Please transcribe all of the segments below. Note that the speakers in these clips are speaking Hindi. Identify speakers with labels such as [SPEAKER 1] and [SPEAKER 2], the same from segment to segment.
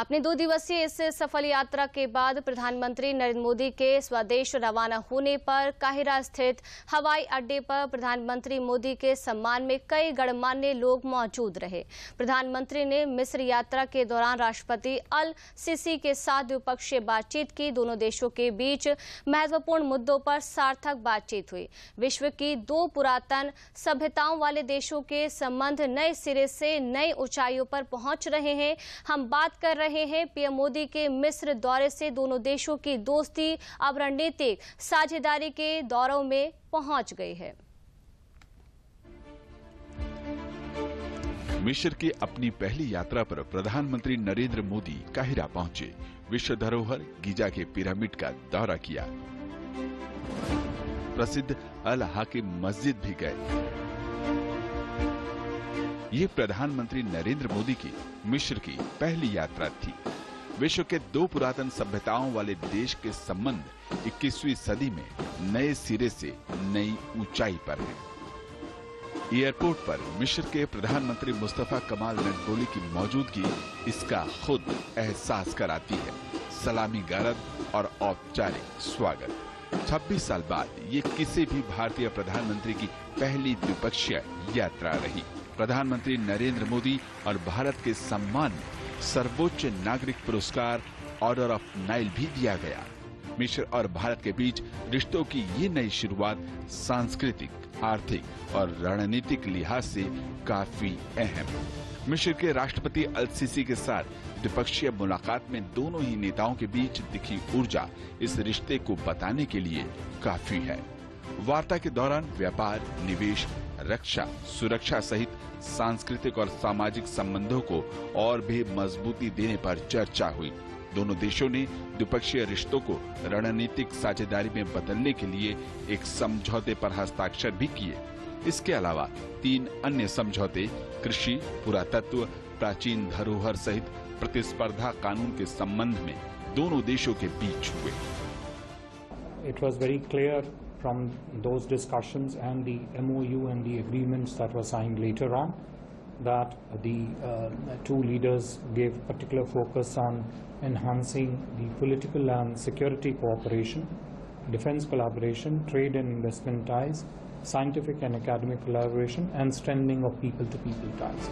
[SPEAKER 1] अपनी 2 दिवसीय इस सफल यात्रा के बाद प्रधानमंत्री नरेंद्र मोदी के स्वदेश रवाना होने पर काहिरा स्थित हवाई अड्डे पर प्रधानमंत्री मोदी के सम्मान में कई गणमान्य लोग मौजूद रहे। प्रधानमंत्री ने मिस्र यात्रा के दौरान राष्ट्रपति अल सीसी के साथ द्विपक्षीय बातचीत की। दोनों देशों के बीच महत्वपूर्ण मुद्दों पर सार्थक बातचीत हुई। विश्व की 2 पुरातन सभ्यताओं वाले देशों के संबंध नए सिरे से नई ऊंचाइयों पर पहुंच रहे हैं। हम बात कर रहे हैं पीएम मोदी के मिस्र दौरे से दोनों देशों की दोस्ती अब रणनीतिक साझेदारी के दौरों में पहुंच गई है।
[SPEAKER 2] मिस्र की अपनी पहली यात्रा पर प्रधानमंत्री नरेंद्र मोदी काहिरा पहुंचे। विश्व धरोहर गीजा के पिरामिड का दौरा किया। प्रसिद्ध अल हाकिम मस्जिद भी गए। ये प्रधानमंत्री नरेंद्र मोदी की मिस्र की पहली यात्रा थी। विश्व के 2 पुरातन सभ्यताओं वाले देश के संबंध 21वीं सदी में नए सिरे से नई ऊंचाई पर हैं। एयरपोर्ट पर मिस्र के प्रधानमंत्री मुस्तफा कमाल नदबोली की मौजूदगी इसका खुद एहसास कराती है। सलामी गारद और औपचारिक स्वागत। 26 साल बाद ये किसी भी भारतीय प्रधानमंत्री की पहली द्विपक्षीय यात्रा रही। प्रधानमंत्री नरेंद्र मोदी और भारत के सम्मान में सर्वोच्च नागरिक पुरस्कार ऑर्डर ऑफ नाइल भी दिया गया। मिस्र और भारत के बीच रिश्तों की ये नई शुरुआत सांस्कृतिक, आर्थिक और रणनीतिक लिहाज से काफी अहम। मिस्र के राष्ट्रपति अल सीसी के साथ द्विपक्षीय मुलाकात में दोनों ही नेताओं के बीच दिखी ऊर्जा इस रिश्ते को बताने के लिए काफी है। वार्ता के दौरान व्यापार, निवेश, रक्षा, सुरक्षा सहित सांस्कृतिक और सामाजिक संबंधों को और भी मजबूती देने पर चर्चा हुई। दोनों देशों ने द्विपक्षीय रिश्तों को रणनीतिक साझेदारी में बदलने के लिए एक समझौते पर हस्ताक्षर भी किए। इसके अलावा 3 अन्य समझौते कृषि, पुरातत्व, प्राचीन धरोहर सहित प्रतिस्पर्धा कानून के संबंध में दोनों देशों के बीच हुए।
[SPEAKER 3] It was very clear from those discussions and the MOU and the agreements that were signed later on that the 2 leaders gave particular focus on enhancing the political and security cooperation, defense collaboration, trade and investment ties, scientific and academic collaboration and strengthening of people-to-people ties.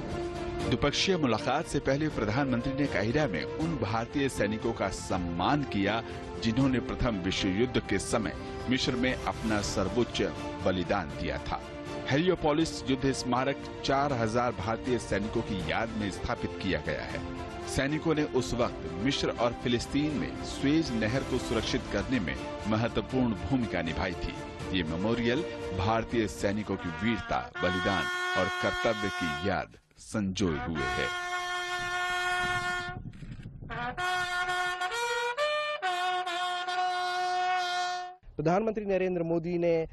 [SPEAKER 2] द्विपक्षीय मुलाकात से पहले प्रधानमंत्री ने काहिरा में उन भारतीय सैनिकों का सम्मान किया जिन्होंने प्रथम विश्व युद्ध के समय मिस्र में अपना सर्वोच्च बलिदान दिया था। हेलियोपोलिस युद्ध स्मारक 4000 भारतीय सैनिकों की याद में स्थापित किया गया है। सैनिकों ने उस वक्त मिस्र और फिलिस्तीन में स्वेज नहर को सुरक्षित करने में महत्वपूर्ण भूमिका निभाई थी। ये मेमोरियल भारतीय सैनिकों की वीरता, बलिदान और कर्तव्य की याद संजोए हुए है।
[SPEAKER 4] प्रधानमंत्री नरेंद्र मोदी ने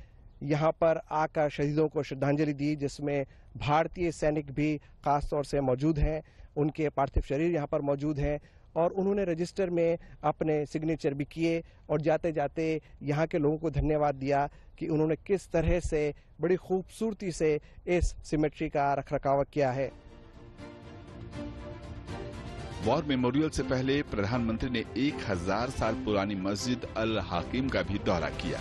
[SPEAKER 4] यहां पर आकर शहीदों को श्रद्धांजलि दी, जिसमें भारतीय सैनिक भी खास तौर से मौजूद हैं। उनके पार्थिव शरीर यहां पर मौजूद हैं और उन्होंने रजिस्टर में अपने सिग्नेचर भी किए और जाते जाते यहां के लोगों को धन्यवाद दिया कि उन्होंने किस तरह से बड़ी खूबसूरती से इस सिमेट्री का रखरखाव किया है।
[SPEAKER 2] वॉर मेमोरियल से पहले प्रधानमंत्री ने 1000 साल पुरानी मस्जिद अल हाकिम का भी दौरा किया।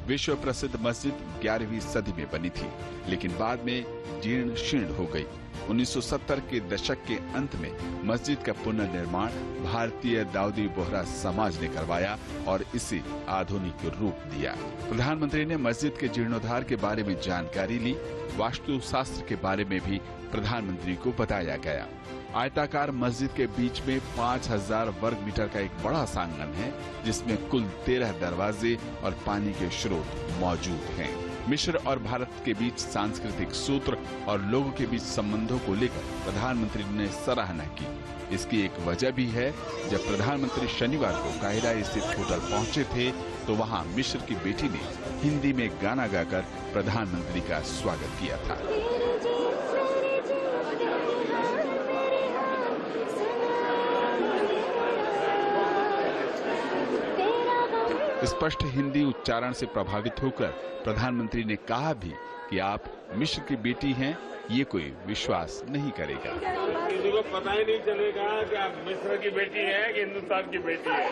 [SPEAKER 2] विश्व प्रसिद्ध मस्जिद 11वीं सदी में बनी थी, लेकिन बाद में जीर्ण शीर्ण हो गई। 1970 के दशक के अंत में मस्जिद का पुनर्निर्माण भारतीय दाऊदी बोहरा समाज ने करवाया और इसे आधुनिक रूप दिया। प्रधानमंत्री ने मस्जिद के जीर्णोद्धार के बारे में जानकारी ली। वास्तुशास्त्र के बारे में भी प्रधानमंत्री को बताया गया। आयताकार मस्जिद के बीच में 5000 वर्ग मीटर का एक बड़ा सांगन है, जिसमें कुल 13 दरवाजे और पानी के स्रोत मौजूद हैं। मिस्र और भारत के बीच सांस्कृतिक सूत्र और लोगों के बीच संबंधों को लेकर प्रधानमंत्री ने सराहना की। इसकी एक वजह भी है, जब प्रधानमंत्री शनिवार को काहिरा स्थित होटल पहुंचे थे तो वहां मिस्र की बेटी ने हिंदी में गाना गाकर प्रधानमंत्री का स्वागत किया था। स्पष्ट हिंदी उच्चारण से प्रभावित होकर प्रधानमंत्री ने कहा भी कि आप मिस्र की बेटी हैं, ये कोई विश्वास नहीं करेगा।
[SPEAKER 5] किसी को पता ही नहीं चलेगा कि आप मिस्र की बेटी है कि हिंदुस्तान की बेटी है।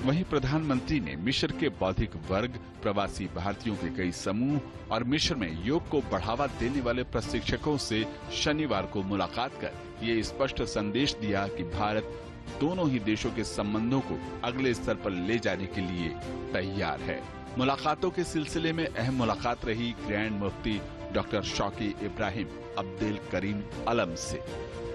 [SPEAKER 2] वहीं प्रधानमंत्री ने मिस्र के बौद्धिक वर्ग, प्रवासी भारतीयों के कई समूह और मिस्र में योग को बढ़ावा देने वाले प्रशिक्षकों से शनिवार को मुलाकात कर ये स्पष्ट संदेश दिया कि भारत दोनों ही देशों के संबंधों को अगले स्तर पर ले जाने के लिए तैयार है। मुलाकातों के सिलसिले में अहम मुलाकात रही ग्रैंड मुफ्ती डॉक्टर शौकी इब्राहिम अब्देल करीम अलम से।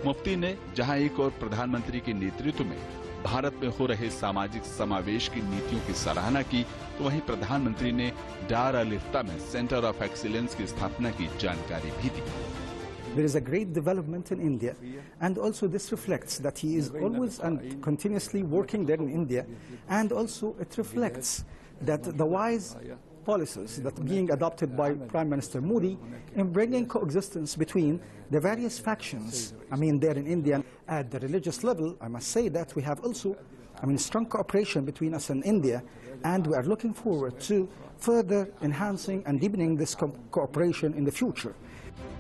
[SPEAKER 2] मुफ्ती ने जहां एक और प्रधानमंत्री के नेतृत्व में भारत में हो रहे सामाजिक समावेश की नीतियों की सराहना की, तो वहीं प्रधानमंत्री ने डार अल इफ्ता में सेंटर ऑफ एक्सीलेंस की स्थापना की जानकारी भी दी।
[SPEAKER 6] There is a great development in India, and also this reflects that he is always and continuously working there in India, and also it reflects that the wise policies that are being adopted by Prime Minister Modi in bringing coexistence between the various factions, there in India. At the religious level, I must say that we have also, strong cooperation between us and India, and we are looking forward to further enhancing and deepening this cooperation in the future.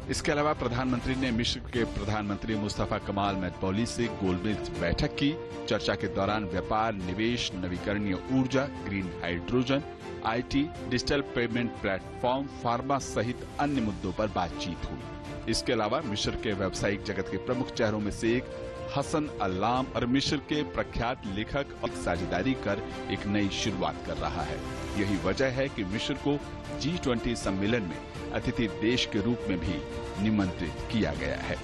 [SPEAKER 2] इसके अलावा प्रधानमंत्री ने मिस्र के प्रधानमंत्री मुस्तफा कमाल मैतबौली से गोलमेज बैठक की। चर्चा के दौरान व्यापार, निवेश, नवीकरणीय ऊर्जा, green hydrogen, IT, digital payment platform, pharma सहित अन्य मुद्दों पर बातचीत हुई। इसके अलावा मिस्र के व्यावसायिक जगत के प्रमुख चेहरों में से एक हसन अल्लाम और मिस्र के प्रख्यात लेखक और साझेदारी कर एक नई शुरुआत कर रहा है। यही वजह है कि मिस्र को G20 सम्मेलन में अतिथि देश के रूप में भी निमंत्रित किया गया है।